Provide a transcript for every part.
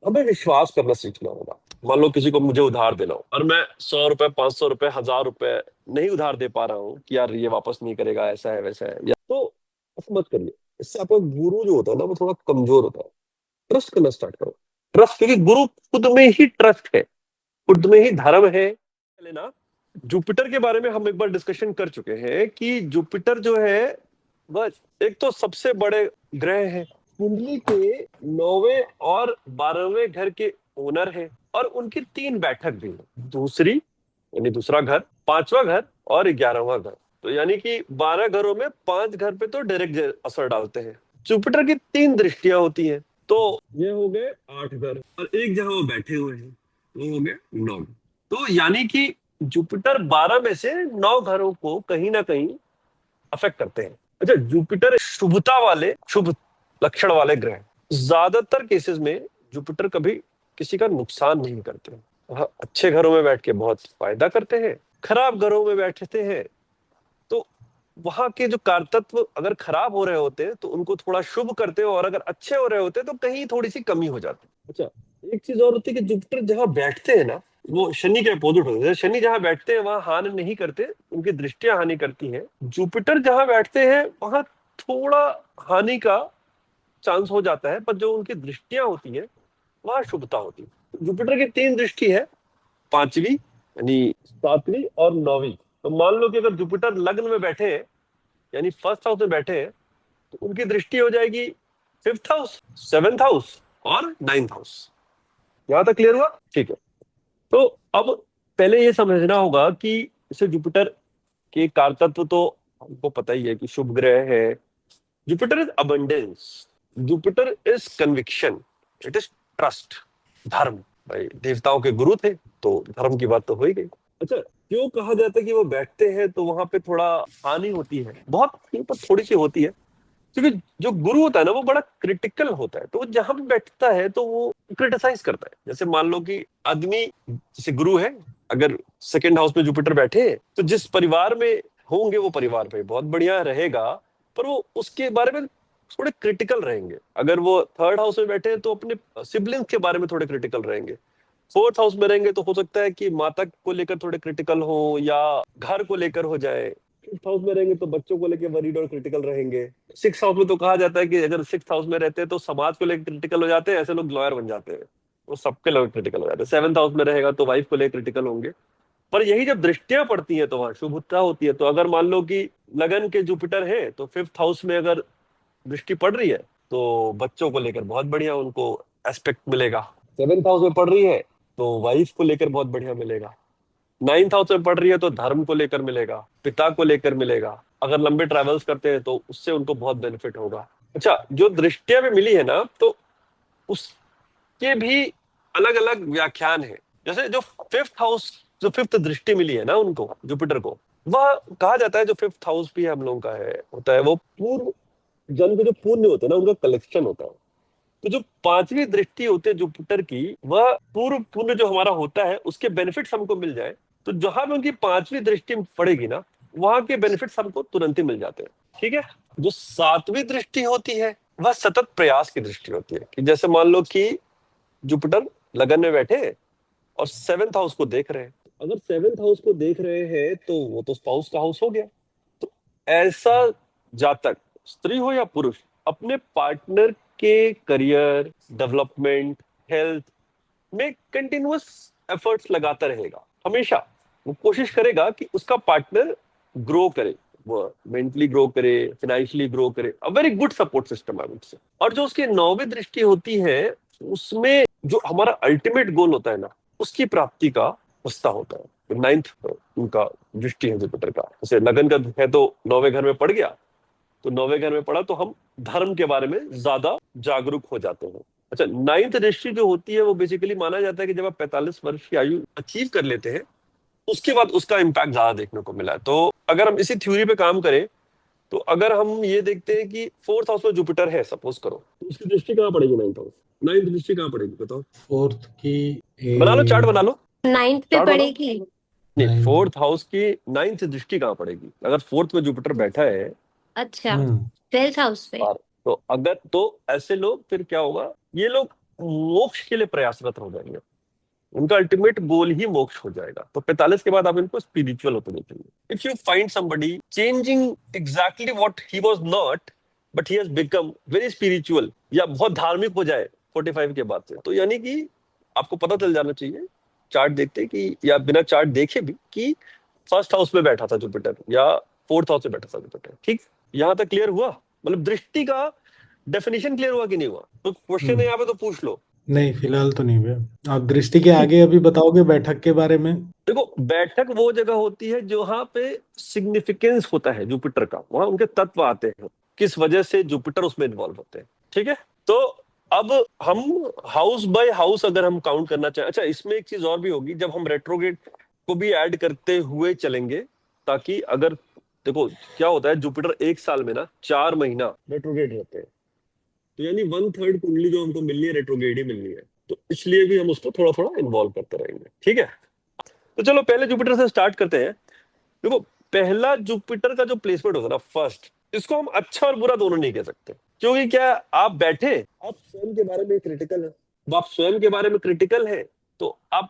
हमें विश्वास करना सीखना होगा। मान लो किसी को मुझे उधार देना हो और मैं 100 रुपए, 500 रुपए, 1000 रुपए नहीं उधार दे पा रहा हूँ कि यार ये वापस नहीं करेगा, ऐसा है वैसा है, या तो ऐसा मत करिए। इससे आपका गुरु जो होता है ना वो थोड़ा कमजोर होता है। ट्रस्ट करना स्टार्ट करो। ट्रस्ट, क्योंकि गुरु खुद में ही ट्रस्ट है, खुद में ही धर्म है। पहले ना जुपिटर के बारे में हम एक बार डिस्कशन कर चुके हैं कि जुपिटर जो है वह एक तो सबसे बड़े ग्रह है, कुंडली के 9वें और 12वें घर के ओनर है, और उनकी 3 बैठक भी है, दूसरी यानी दूसरा घर, 5वां घर और 11वां घर। तो यानी कि 12 घरों में 5 घर पे तो डायरेक्ट असर डालते हैं। जुपिटर की 3 दृष्टियां होती हैं, तो ये हो गए 8 घर, और एक जहां वो बैठे हुए हैं वो हो गए 9। तो यानी कि जुपिटर 12 में से 9 घरों को कहीं ना कहीं अफेक्ट करते हैं। अच्छा, जुपिटर शुभता वाले, शुभ लक्षण वाले ग्रह, ज्यादातर केसेस में जुपिटर कभी किसी का नुकसान नहीं करते। हाँ, अच्छे घरों में बैठ के बहुत फायदा करते हैं, खराब घरों में बैठते हैं तो वहां के जो कारतत्व अगर खराब हो रहे होते हैं तो उनको थोड़ा शुभ करते हैं, और अगर अच्छे हो रहे होते हैं तो कहीं थोड़ी सी कमी हो जाती है। अच्छा, एक चीज और होती है कि जुपिटर जहां बैठते हैं ना वो शनि के अपोजिट होते हैं। शनि जहां बैठते हैं वहां हानि नहीं करते, उनकी दृष्टियां हानि करती हैं। जुपिटर जहां बैठते हैं वहां थोड़ा हानि का चांस हो जाता है, पर जो उनकी दृष्टियां होती है वहां शुभता होती है। जुपिटर की 3 दृष्टि है, 5वीं यानी 7वीं और 9वीं। तो मान लो कि अगर जुपिटर लग्न में बैठे हैं यानी फर्स्ट हाउस में बैठे हैं तो उनकी दृष्टि हो जाएगी 5th हाउस, 7th हाउस और 9th हाउस। यहां तक क्लियर हुआ? ठीक है। तो अब पहले ये समझना होगा कि इसे जुपिटर के कारतत्व तो हमको पता ही है कि शुभ ग्रह है। Jupiter is abundance, Jupiter is conviction, it is trust, धर्म। भाई देवताओं के गुरु थे तो धर्म की बात तो हो ही गई। अच्छा, क्यों कहा जाता है कि वो बैठते हैं तो वहां पे थोड़ा हानि होती है? बहुत नहीं, पर थोड़ी सी होती है, क्योंकि जो गुरु होता है ना वो बड़ा क्रिटिकल होता है। तो वो जहां भी बैठता है तो वो क्रिटिसाइज करता है। जैसे मान लो कि आदमी, जैसे गुरु है, अगर सेकंड हाउस में जुपिटर बैठे हैं तो जिस परिवार में होंगे वो परिवार पे बहुत बढ़िया रहेगा, पर वो उसके बारे में थोड़े क्रिटिकल रहेंगे। अगर वो थर्ड हाउस में बैठे हैं तो अपने सिबलिंग्स के बारे में थोड़े क्रिटिकल रहेंगे। फोर्थ हाउस में रहेंगे तो हो सकता है कि माता को लेकर थोड़े क्रिटिकल हो या घर को लेकर हो जाए। फिफ्थ हाउस में रहेंगे तो बच्चों को लेकर वरीड और क्रिटिकल रहेंगे। सिक्स हाउस में तो कहा जाता है कि अगर सिक्स हाउस में रहते हैं तो समाज को लेकर क्रिटिकल हो जाते हैं, ऐसे लोग लॉयर बन जाते हैं, वो सबके लोग क्रिटिकल हो जाते हैं। सेवंथ हाउस में रहेगा तो वाइफ को लेकर क्रिटिकल होंगे। पर यही जब दृष्टियां पड़ती हैं तो वहां शुभता होती है। तो अगर मान लो कि लगन के जुपिटर है तो फिफ्थ हाउस में अगर दृष्टि पड़ रही है तो बच्चों को लेकर बहुत बढ़िया उनको एस्पेक्ट मिलेगा। सेवेंथ हाउस में पड़ रही है तो वाइफ को लेकर बहुत बढ़िया मिलेगा। नाइन्थ हाउस में पड़ रही है तो धर्म को लेकर मिलेगा, पिता को लेकर मिलेगा। अगर लंबे ट्रैवल्स करते हैं तो उससे उनको बहुत बेनिफिट होगा। अच्छा, जो दृष्टियां भी मिली है ना तो उसके भी अलग अलग व्याख्यान है। जैसे जो फिफ्थ हाउस, जो फिफ्थ दृष्टि मिली है ना उनको, जुपिटर को, वह कहा जाता है जो फिफ्थ हाउस भी हम लोगों का है होता है वो पूर्व जन्म के जो पुण्य होते हैं ना उनका कलेक्शन होता है। तो जो 5वीं दृष्टि होती है जुपिटर की, वह पूर्व पुण्य जो हमारा होता है उसके बेनिफिट्स हमको मिल जाए तो जहां भी उनकी 5वीं दृष्टि पड़ेगी ना वहां के बेनिफिट्स हमको तुरंत ही मिल जाते हैं। ठीक है। जो 7वीं दृष्टि होती है वह सतत प्रयास की दृष्टि होती है, कि जैसे मान लो कि जुपिटर लगन में बैठे और सेवेंथ हाउस को देख रहे हैं। अगर सेवेंथ हाउस को देख रहे हैं तो वो तो स्पाउस का हाउस हो गया। तो ऐसा जातक, स्त्री हो या पुरुष, अपने पार्टनर के करियर डेवलपमेंट, हेल्थ में कंटिन्यूअस एफर्ट्स लगाता रहेगा। हमेशा वो कोशिश करेगा कि उसका पार्टनर ग्रो करे, वो मेंटली ग्रो करे, फाइनेंशियली ग्रो करे। A very good support system I would say. और जो उसकी 9वीं दृष्टि होती है उसमें जो हमारा अल्टीमेट गोल होता है ना उसकी प्राप्ति का रास्ता होता है। नाइन्थ उनका दृष्टि है जुपिटर का। जैसे लगन का है तो 9वें घर में पड़ गया, तो 9वें घर में पड़ा तो हम धर्म के बारे में ज्यादा जागरूक हो जाते हैं। अच्छा, नाइन्थ दृष्टि जो होती है वो बेसिकली माना जाता है कि जब आप 45 वर्ष की आयु अचीव कर लेते हैं उसके बाद उसका इम्पैक्ट ज्यादा देखने को मिला है। तो अगर हम इसी थ्योरी पे काम करें तो अगर हम ये देखते हैं कि फोर्थ हाउस में जुपिटर है सपोज करो, तो उसकी दृष्टि कहाँ पड़ेगी? Ninth house. नाइन्थ दृष्टि कहाँ पड़ेगी बताओ? फोर्थ की बना लो चार्ट, ए बना लो नाइन्थ पे चार्ट बनाओ। पड़ेगी। नहीं, नाइन। फोर्थ हाउस की नाइन्थ दृष्टि कहाँ पड़ेगी अगर फोर्थ में जुपिटर बैठा है? अच्छा, हम्म। 12th हाउस पे। और तो अगर तो ऐसे लोग फिर क्या होगा, ये लोग मोक्ष के लिए प्रयासरत हो जाएंगे, उनका अल्टीमेट गोल ही मोक्ष हो जाएगा। तो 45 के बाद आप इनको स्पिरिचुअल होते देखेंगे। If you find somebody changing exactly what he was not, but he has become very spiritual, या बहुत धार्मिक हो जाए 45 के बाद से, तो यानी कि आपको पता चल जाना चाहिए चार्ट देखते कि, या बिना चार्ट देखे भी, कि फर्स्ट हाउस में बैठा था जुपिटर या फोर्थ हाउस में बैठा था जुपिटर। ठीक, यहां तक क्लियर हुआ? मतलब दृष्टि का डेफिनेशन क्लियर हुआ कि नहीं हुआ? तो क्वेश्चन है यहाँ पे, तो पूछ लो। नहीं, फिलहाल तो नहीं भैया। आप दृष्टि के आगे अभी बताओगे बैठक के बारे में? देखो, बैठक वो जगह होती है जहां पे सिग्निफिकेंस होता है जुपिटर का, वहां उनके तत्व आते हैं, किस वजह से जुपिटर उसमें इन्वॉल्व होते हैं। ठीक है, तो अब हम हाउस बाय हाउस अगर हम काउंट करना चाहें, अच्छा इसमें एक चीज और भी होगी, जब हम रेट्रोग्रेड को भी ऐड करते हुए चलेंगे, ताकि अगर देखो क्या होता है, जुपिटर एक साल में ना 4 महीना रेट्रोग्रेड रहते हैं, तो यानी 1/3 कुंडली जो हमको मिलनी है रेट्रोग्रेड ही मिलनी है, तो इसलिए भी हम उसको थोड़ा थोड़ा इन्वॉल्व करते रहेंगे। ठीक है, तो चलो पहले जुपिटर से स्टार्ट करते हैं। देखो, पहला जुपिटर का जो प्लेसमेंट होता है ना, फर्स्ट, इसको हम अच्छा और बुरा दोनों नहीं कह सकते, क्योंकि क्या, आप बैठे, आप स्वयं के बारे में क्रिटिकल है, तो आप स्वयं के बारे में क्रिटिकल है, तो आप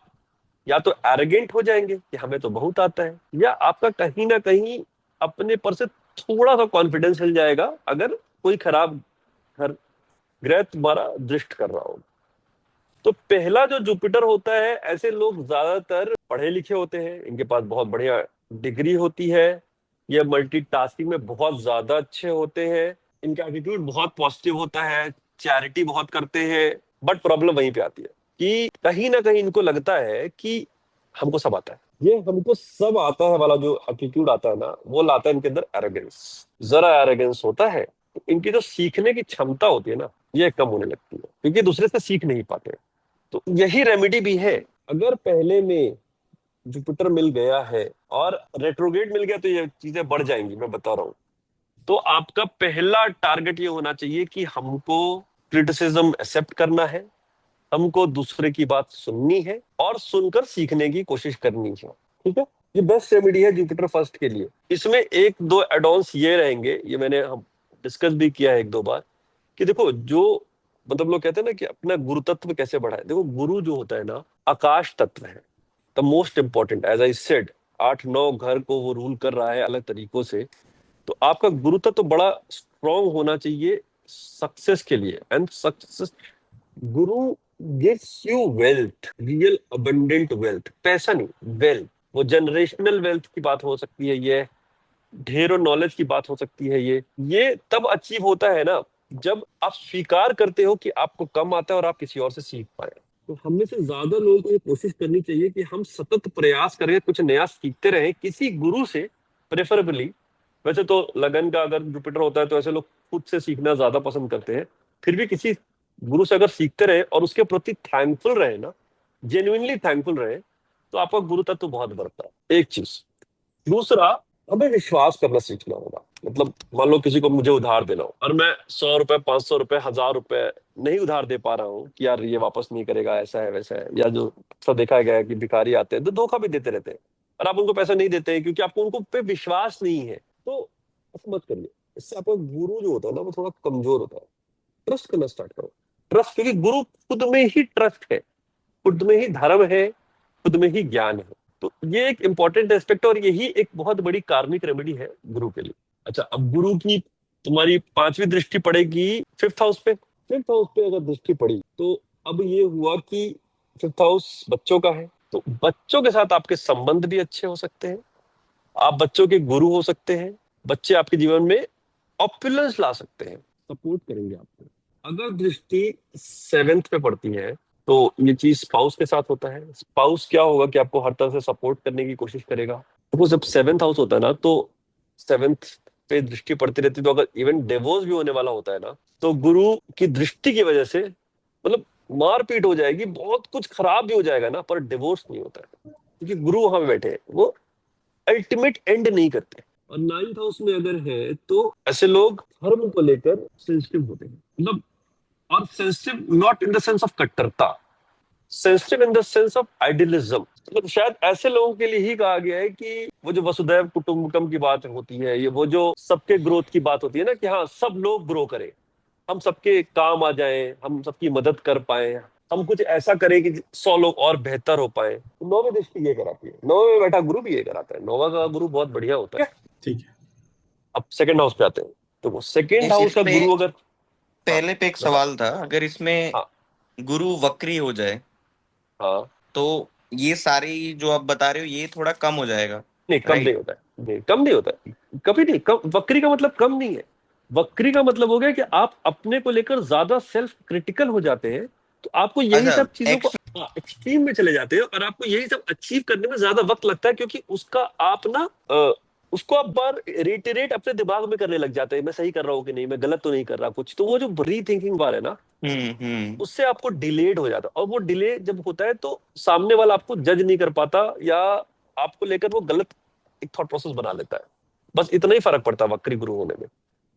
या तो एरोगेंट हो जाएंगे कि हमें तो बहुत आता है, या आपका कहीं ना कहीं अपने पर से थोड़ा सा कॉन्फिडेंस हिल जाएगा अगर कोई खराब घर ग्रह तुम्हारा दृष्ट कर रहा हो। तो पहला जो जुपिटर होता है, ऐसे लोग ज्यादातर पढ़े लिखे होते हैं, इनके पास बहुत बढ़िया डिग्री होती है, ये मल्टीटास्किंग में बहुत ज्यादा अच्छे होते हैं, इनका एटीट्यूड बहुत पॉजिटिव होता है, चैरिटी बहुत करते हैं। बट प्रॉब्लम वहीं पे आती है कि कहीं ना कहीं इनको लगता है कि हमको सब आता है, ये हमको सब आता है वाला जो एटीट्यूड आता है ना, वो लाता है इनके अंदर एरोगेंस। जरा एरोगेंस होता है तो इनकी जो सीखने की क्षमता होती है ना, ये कम होने लगती है, क्योंकि दूसरे से सीख नहीं पाते। तो यही रेमेडी भी है, अगर पहले में जुपिटर मिल गया है और रेट्रोग्रेड मिल गया तो ये चीजें बढ़ जाएंगी, मैं बता रहा हूं। तो आपका पहला टारगेट ये होना चाहिए कि हमको क्रिटिसिज्म एक्सेप्ट करना है, हमको दूसरे की बात सुननी है और सुनकर सीखने की कोशिश करनी है। ठीक है, ये बेस्ट रेमेडी है जुपिटर फर्स्ट के लिए। इसमें एक दो एडॉन्स ये रहेंगे, ये मैंने हम डिस्कस भी किया है एक दो बार, कि देखो जो मतलब लोग कहते हैं ना कि अपना गुरु तत्व कैसे बढ़ाए। देखो, गुरु जो होता है ना, आकाश तत्व है, the most important, as I said, 8-9 घर को वो रूल कर रहा है अलग तरीकों से। तो आपका गुरु तत्व बड़ा स्ट्रांग होना चाहिए सक्सेस के लिए, and success, Guru gives you wealth, real abundant wealth, पैसा नहीं, वेल्थ। वो जनरेशनल वेल्थ की बात हो सकती है, ये ढेरों नॉलेज की बात हो सकती है, ये तब अचीव होता है ना जब आप स्वीकार करते हो कि आपको कम आता है और आप किसी और से सीख पाए। तो हम में से ज्यादा लोगों को ये कोशिश करनी चाहिए कि हम सतत प्रयास करें, कुछ नया सीखते रहें किसी गुरु से, प्रेफरेबली। वैसे तो लगन का अगर जुपिटर होता है तो ऐसे लोग खुद से सीखना ज्यादा पसंद करते हैं, फिर भी किसी गुरु से अगर सीखते रहे और उसके प्रति थैंकफुल रहे ना, जेन्युइनली थैंकफुल रहे, तो आपका गुरु तत्व तो बहुत बढ़ता है, एक चीज। दूसरा, हमें विश्वास करना सीखना होगा। मतलब मान लो किसी को मुझे उधार देना हो और मैं 100 रुपए, 500 रुपए, 1000 रुपए नहीं उधार दे पा रहा हूँ कि यार ये वापस नहीं करेगा, ऐसा है वैसा है, या जो सब देखा गया है कि भिखारी आते हैं तो धोखा भी देते रहते हैं, और आप उनको पैसा नहीं देते हैं क्योंकि आपको उनको पे विश्वास नहीं है, तो ऐसा मत करिए। इससे आपका गुरु जो होता है ना, वो थोड़ा कमजोर होता है। ट्रस्ट करना स्टार्ट करो, ट्रस्ट, क्योंकि गुरु खुद में ही ट्रस्ट है, खुद में ही धर्म है, खुद में ही ज्ञान है। तो ये एक इंपॉर्टेंट एस्पेक्ट और यही एक बहुत बड़ी कार्मिक रेमेडी है गुरु के लिए। अच्छा, अब गुरु की तुम्हारी 5वीं दृष्टि पड़ेगी 5th हाउस पे। 5th हाउस पे अगर दृष्टि पड़ी तो अब ये हुआ कि 5th हाउस बच्चों का है, तो बच्चों के साथ आपके संबंध भी अच्छे हो सकते हैं, आप बच्चों के गुरु हो सकते हैं, बच्चे आपके जीवन में ऑपुलेंस ला सकते हैं, सपोर्ट करेंगे आपको। अगर दृष्टि 7th पे पड़ती है तो ये चीज स्पाउस के साथ होता है। स्पाउस क्या होगा कि आपको हर तरह से सपोर्ट करने की कोशिश करेगा। देखो, जब 7th हाउस होता है ना, तो 7th पे दृष्टि पड़ती रहती है, तो अगर इवन डिवोर्स भी होने वाला होता है ना, तो गुरु की दृष्टि की वजह से मतलब मारपीट हो जाएगी, बहुत कुछ खराब भी हो जाएगा ना, पर डिवोर्स नहीं होता है, क्योंकि गुरु वहां पे बैठे हैं, वो अल्टीमेट एंड नहीं करते। और 9th हाउस में अगर है तो ऐसे लोग धर्म को लेकर सेंसिटिव होते हैं, मतलब, और sensitive not in the sense of कट्टरता, sensitive in the sense of idealism. मतलब शायद ऐसे लोगों के लिए ही कहा गया है कि वो जो वसुधैव कुटुंबकम की बात होती है, ये वो जो सबके ग्रोथ की बात होती है ना, कि हाँ सब लोग ग्रो करें, हम सबके काम आ जाएं, हम सबकी मदद कर पाए, हम कुछ ऐसा करें कि 100 लोग और बेहतर हो पाए। तो नौवीं दृष्टि ये कराती है, नौवें में बैठा गुरु भी ये कराता है। नौवा का गुरु बहुत बढ़िया होता है। ठीक है। अब सेकंड हाउस पे आते हैं, तो वो सेकंड हाउस इस का पे गुरु अगर, हाँ पहले पे एक बताओ। सवाल था, अगर इसमें हाँ गुरु वक्री हो जाए हाँ, तो ये सारी जो आप बता रहे हो ये थोड़ा कम हो जाएगा, नहीं कम नहीं राइट? होता है, नहीं कम नहीं होता है, कभी नहीं कम। वक्री का मतलब कम नहीं है। वक्री का मतलब हो गया कि आप अपने को लेकर ज्यादा सेल्फ क्रिटिकल हो जाते हैं, तो आपको यही अच्छा, सब चीजों को एक्स एक्सट्रीम में चले जाते हैं, और आपको यही सब अचीव करने में ज्यादा वक्त लगता है, क्योंकि उसका आप ना उसको आप बार रिटेरेट अपने दिमाग में करने लग जाते हैं, मैं सही कर रहा हूँ कि नहीं, मैं गलत तो नहीं कर रहा कुछ। तो वो जो री थिंकिंग बार है ना, हम्म। उससे आपको डिलेड हो जाता है, और वो डिले जब होता है तो सामने वाला आपको जज नहीं कर पाता, या आपको लेकर वो गलत एक थॉट प्रोसेस बना लेता है। बस इतना ही फर्क पड़ता है वक्री गुरु होने में।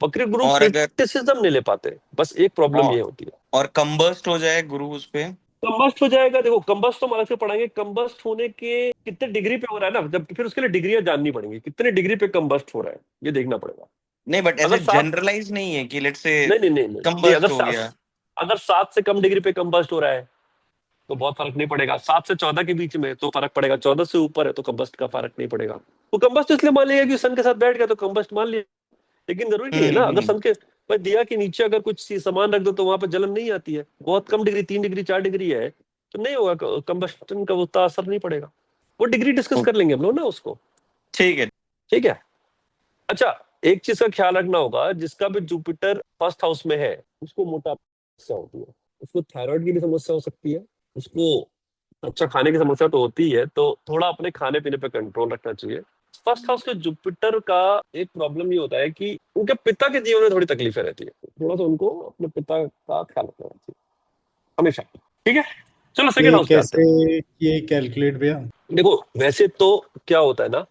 वक्री गुरु और अगर क्रिटिसिज्म नहीं ले पाते, बस एक प्रॉब्लम और, ये होती है। और कंबस्ट हो जाए गुरु उस पे? कंबस्ट हो जाएगा, देखो कंबस्ट तो हम अलग से पढ़ाएंगे, कंबस्ट होने के कितने डिग्री पे हो रहा है ना, जब फिर उसके लिए डिग्रियां जाननी पड़ेंगी, कितने डिग्री पे कंबस्ट हो रहा है ये देखना पड़ेगा। नहीं, बट ऐसे अगर सात, जनरलाइज नहीं है कि लेट से नहीं नहीं नहीं नहीं, नहीं कंबस्ट अगर हो गया। अगर 7 से कम डिग्री पे कंबस्ट हो रहा है तो बहुत फर्क नहीं पड़ेगा। 7 से 14 के बीच में तो फर्क पड़ेगा, 14 से ऊपर है तो कंबस्ट का फर्क नहीं पड़ेगा। वो कंबस्ट इसलिए मान लिया कि सन के साथ बैठ गया तो कंबस्ट मान लिया, लेकिन जरूरी नहीं है ना। अगर हम्म। सन के भाई दिया के नीचे अगर कुछ सामान रख दो तो वहां पर जलन नहीं आती है, बहुत कम डिग्री, 3 डिग्री 4 डिग्री है तो नहीं होगा, कंबस्टन का उतना असर नहीं पड़ेगा। वो डिग्री डिस्कस कर लेंगे हम लोग ना उसको। ठीक है। ठीक है। अच्छा, एक चीज का ख्याल रखना होगा, जिसका भी जुपिटर फर्स्ट हाउस में है उसको मोटापा की समस्या होती है, उसको थायराइड की भी समस्या हो सकती है, उसको अच्छा खाने की समस्या तो होती है, तो थोड़ा अपने खाने पीने पे कंट्रोल रखना चाहिए। फर्स्ट हाउस के जुपिटर का एक प्रॉब्लम ये होता है कि उनके पिता के जीवन में थोड़ी तकलीफें रहती है, थोड़ा सा उनको अपने पिता का ख्याल रखना चाहिए हमेशा। ठीक है, चलो सेकंड ये हाउस पे आते कैसे, हैं। ये कैलकुलेट भैया? देखो वैसे तो क्या होता है ना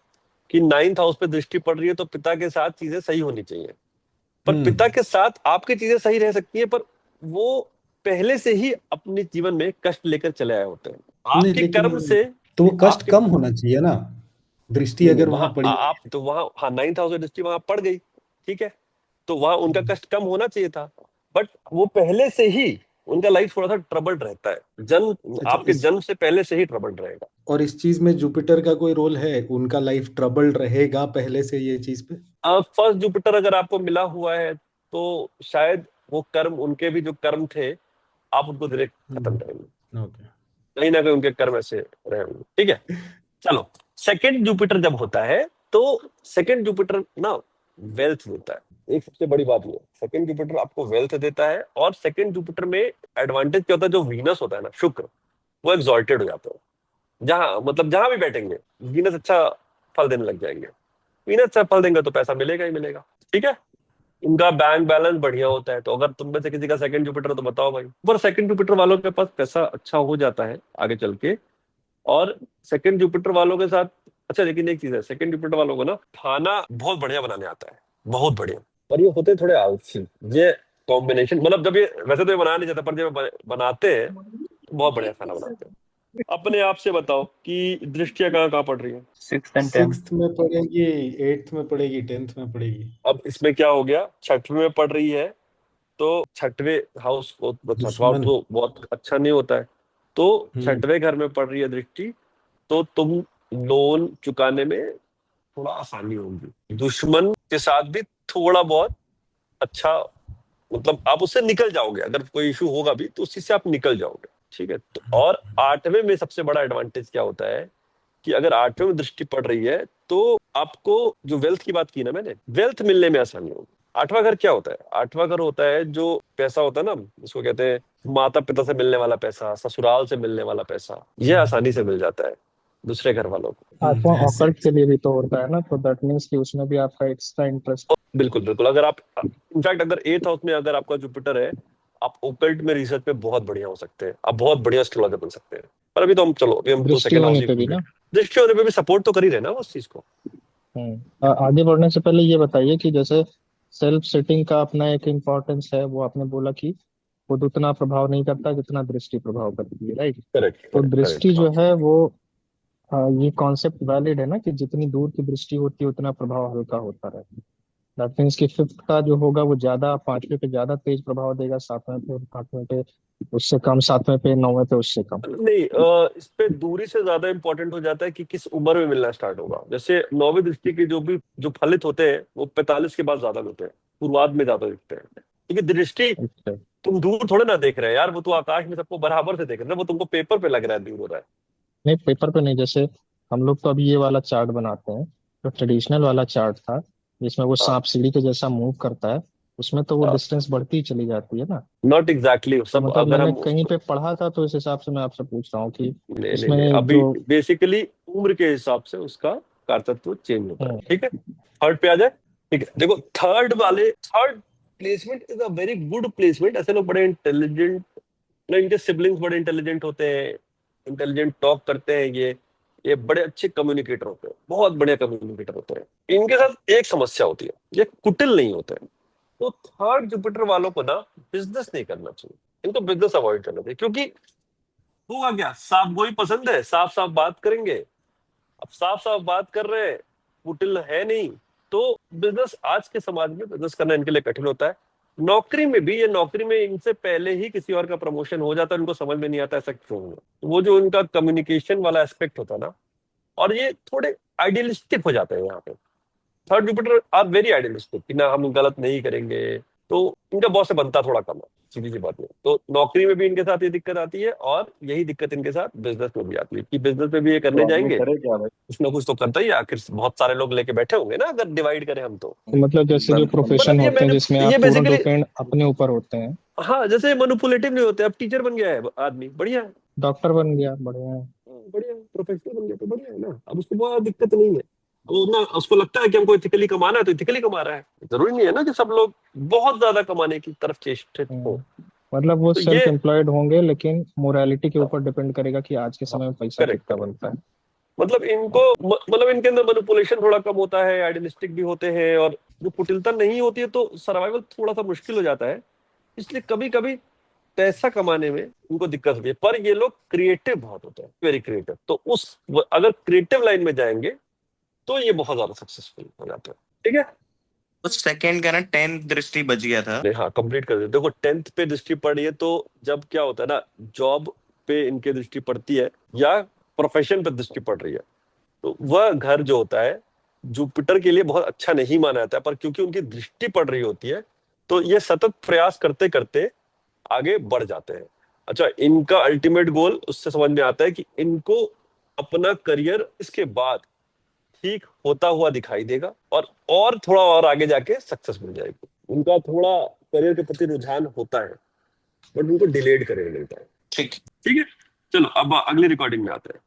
कि 9th हाउस पे दृष्टि पड़ रही है तो पिता के साथ चीजें सही होनी चाहिए, पर पिता हम्म। के साथ आपकी चीजें सही रह सकती है, पर वो पहले से ही अपने जीवन में कष्ट लेकर चले आए होते हैं नहीं आपके लेकिन कर्म से। तो वो कष्ट आपके कम होना चाहिए ना, दृष्टि नहीं नहीं, अगर वहां वहां पड़ी हुई आप तो वहां, हाँ 9th हाउस दृष्टि वहां पड़ गई, ठीक है, तो वहां है। उनका कष्ट कम होना चाहिए था, बट वो पहले से ही उनका लाइफ थोड़ा सा ट्रबल्ड रहता है, जन्म अच्छा, आपके इस जन्म से पहले से ही ट्रबल्ड रहेगा। और इस चीज में जुपिटर का कोई रोल है? उनका लाइफ ट्रबल्ड रहेगा पहले से ये चीज पे? अब फर्स्ट जुपिटर अगर आपको मिला हुआ है तो शायद वो कर्म, उनके भी जो कर्म थे आप उनको डायरेक्ट खत्म करेंगे, ओके। कहीं ना कहीं उनके कर्म ऐसे रहे होंगे। ठीक है, चलो सेकंड जुपिटर जब होता है तो सेकंड जुपिटर ना वेल्थ देता है। एक सबसे बड़ी बात ये, सेकंड जुपिटर आपको वेल्थ देता है, और सेकंड जुपिटर में एडवांटेज क्या होता है, जो वीनस होता है ना, शुक्र, वो एक्सॉल्टेड हो जाता है। जहां मतलब जहां भी बैठेंगे वीनस अच्छा फल देने लग जाएंगे। वीनस अच्छा फल देंगे तो पैसा मिलेगा ही मिलेगा। ठीक है, उनका बैंक बैलेंस बढ़िया होता है। तो अगर तुम में से किसी का सेकंड जुपिटर तो बताओ भाई, पर सेकंड जुपिटर वालों के पास पैसा अच्छा हो जाता है आगे चल के। और सेकंड जुपिटर वालों के साथ, अच्छा लेकिन एक चीज है, सेकंड जुपिटर वालों को ना खाना बहुत बढ़िया बनाने आता है, बहुत बढ़िया। पर ये होते थोड़े आलसी, ये कॉम्बिनेशन, मतलब जब ये वैसे तो ये बनाना नहीं चाहता, पर जब ये बनाते हैं तो बहुत बढ़िया खाना बनाते हैं। अपने आप से बताओ कि दृष्टियां कहाँ कहाँ पड़ रही है। 6th and 10th। सिक्स्थ में पड़ेगी, एट्थ में पड़ेगी, टेंथ में पड़ेगी। अब इसमें क्या हो गया, छठवीं में पड़ रही है, तो छठवें हाउस को, छठवा हाउस दुश्मन। तो बहुत अच्छा नहीं होता है, तो हम्म। छठवें घर में पड़ रही है दृष्टि, तो तुम लोन चुकाने में थोड़ा आसानी होगी। दुश्मन के साथ भी थोड़ा बहुत अच्छा, मतलब आप उससे निकल जाओगे, अगर कोई इशू होगा भी तो उसी से आप निकल जाओगे। ठीक है, तो और आठवें में सबसे बड़ा एडवांटेज क्या होता है कि अगर आठवें में दृष्टि पड़ रही है तो आपको, जो वेल्थ की बात की ना मैंने, वेल्थ मिलने में आसानी होगी। आठवां घर क्या होता है, आठवां घर होता है जो पैसा होता है ना, इसको कहते हैं माता पिता से मिलने वाला पैसा, ससुराल से मिलने वाला पैसा, यह आसानी से मिल जाता है दूसरे घर वालों को। आठवां ऐसे। ऑकल्ट के लिए भी तो होता है ना, तो दैट मीन्स कि उसमें भी आपका एक्स्ट्रा इंटरेस्ट। बिल्कुल बिल्कुल, अगर आप इनफैक्ट अगर 8th हाउस में अगर आपका जुपिटर है, आप ओकल्ट में रिसर्च में बहुत बढ़िया हो सकते हैं, आप बहुत बढ़िया एस्ट्रोलॉजर बन सकते हैं। पर अभी तो हम, चलो अभी हम तो दृष्टि सेकंड हाउस होने ही, पे भी ना। दृष्टि होने पे भी सपोर्ट तो कर ही रहे ना वो उस चीज को। आगे बढ़ने से पहले ये बताइए कि जैसे सेल्फ सेटिंग का अपना एक इम्पोर्टेंस है, वो आपने बोला कि खुद उतना प्रभाव नहीं करता जितना दृष्टि प्रभाव करती है, राइट? करेक्ट तो करेक्ट दृष्टि करेक्ट, हाँ जो है वो, ये कॉन्सेप्ट वैलिड है ना कि जितनी दूर की दृष्टि होती है उतना प्रभाव हल्का होता रहता है। दैट मीन्स कि फिफ्थ का जो होगा वो ज्यादा, पांचवें पे ज्यादा तेज प्रभाव देगा, सातवें पे, आठवें पे उससे कम, सातवें पे, नौवें पे उससे कम। नहीं, इस पे दूरी से ज्यादा इंपॉर्टेंट हो जाता है कि किस उम्र में मिलना स्टार्ट होगा। जैसे नौवीं दृष्टि के जो फलित होते हैं वो 45 के बाद ज्यादा होते हैं, पूर्वार्ध में ज्यादा दिखते हैं। क्योंकि दृष्टि अच्छा। तुम दूर थोड़े ना देख रहे हैं यार, वो तो आकाश में सबको बराबर से देख रहे हैं, वो तुमको पेपर पे लग रहा है दूर हो रहा है। नहीं, पेपर पे नहीं, जैसे हम लोग तो अभी ये वाला चार्ट बनाते हैं, जो ट्रेडिशनल वाला चार्ट था जिसमें वो हाँ सांप सीढ़ी के जैसा मूव करता है, उसमें तो वो हाँ, डिस्टेंस बढ़ती ही चली जाती है ना। नॉट एग्जैक्टली तो सब, मतलब अगर मैंने हम कहीं उसको, पे पढ़ा था तो इस हिसाब से मैं आपसे पूछ रहा हूँ कि नहीं नहीं नहीं, इसमें अभी जो। बेसिकली उम्र के हिसाब से उसका कारतत्व चेंज होता है। हम्म। ठीक है, थर्ड पे आ जाए। ठीक है, देखो third placement is a very good placement. ऐसे लोग बड़े इंटेलिजेंट, इनके सिबलिंग्स बड़े इंटेलिजेंट होते हैं, इंटेलिजेंट टॉक करते हैं, ये बड़े अच्छे कम्युनिकेटर होते हैं, बहुत बढ़िया कम्युनिकेटर होते हैं। इनके साथ एक समस्या होती है, ये कुटिल नहीं होते हैं। तो थर्ड जुपिटर वालों को ना बिजनेस नहीं करना चाहिए, इनको बिजनेस अवॉइड करना चाहिए। क्योंकि होगा क्या, साफ गोई पसंद है, साफ साफ बात करेंगे। अब साफ साफ बात कर रहे हैं, कुटिल है नहीं, तो बिजनेस, आज के समाज में बिजनेस करना इनके लिए कठिन होता है। नौकरी में भी, ये नौकरी में इनसे पहले ही किसी और का प्रमोशन हो जाता है, इनको समझ में नहीं आता ऐसा क्यों हुआ। वो जो इनका कम्युनिकेशन वाला एस्पेक्ट होता है ना, और ये थोड़े आइडियलिस्टिक हो जाते हैं यहाँ पे। Third Jupiter are very idealistic कि ना हम गलत नहीं करेंगे, तो इनका बॉस से बनता थोड़ा कम है, सीधी सी बात है। तो नौकरी में भी इनके साथ ये दिक्कत आती है, और यही दिक्कत इनके साथ बिजनेस में भी आती है कि बिजनेस में भी ये तो करने आदमी जाएंगे, करे क्या भाई? कुछ ना कुछ तो करता ही है। आखिर बहुत सारे लोग लेके बैठे होंगे ना, अगर डिवाइड करें हम तो। तो मतलब जैसे जो प्रोफेशन मतलब ये होते हैं मैंने, जिसमें ये आप पूर्ण बेसिकली, डिपेंड अपने ऊपर होते हैं। हाँ जैसे मैनिपुलेटिव नहीं होते। अब टीचर बन गया है आदमी, बढ़िया है, डॉक्टर बन गया, बढ़िया है। बढ़िया है, प्रोफेसर बन गया तो बढ़िया है ना, अब उसको बहुत दिक्कत नहीं है। वो ना, उसको लगता है कि हमको इथिकली कमाना है तो इथिकली कमा रहा है। जरूरी नहीं है ना कि सब लोग बहुत ज्यादा कमाने की तरफ चेष्टित हो। मतलब वो तो सेल्फ ये, एम्प्लॉयड होंगे, लेकिन मोरालिटी के हाँ, ऊपर डिपेंड करेगा कि आज के समय में पैसा करेक्ट कितना करेक्ट। बनता है। मतलब इनको मतलब इनके अंदर मैनिपुलेशन थोड़ा कम होता है, आइडियलिस्टिक भी होते हैं, और जो कुटिलता नहीं होती है तो सर्वाइवल थोड़ा सा मुश्किल हो जाता है। इसलिए कभी कभी पैसा कमाने में उनको दिक्कत होती है। पर ये लोग क्रिएटिव बहुत होते हैं, वेरी क्रिएटिव। तो अगर क्रिएटिव लाइन में जाएंगे तो ये बहुत ज्यादा सक्सेसफुल हो जाते हैं। ठीक है, तो सेकंड का ना 10th दृष्टि बच गया था। हाँ कंप्लीट कर देते। देखो 10th पे दृष्टि पड़ रही है, तो जब क्या होता है ना, जॉब पे इनके दृष्टि पड़ती है या प्रोफेशन पे दृष्टि पड़ रही है, तो वह घर जो होता है जुपिटर के लिए बहुत अच्छा नहीं माना जाता है। पर क्योंकि उनकी दृष्टि पड़ रही होती है, तो ये सतत प्रयास करते करते आगे बढ़ जाते हैं। अच्छा, इनका अल्टीमेट गोल उससे समझ में आता है कि इनको अपना करियर इसके बाद ठीक होता हुआ दिखाई देगा, और थोड़ा और आगे जाके सक्सेस मिल जाएगी। उनका थोड़ा करियर के प्रति रुझान होता है, बट उनको डिलेड करियर मिलता है। ठीक। ठीक है, चलो अब अगली रिकॉर्डिंग में आते हैं।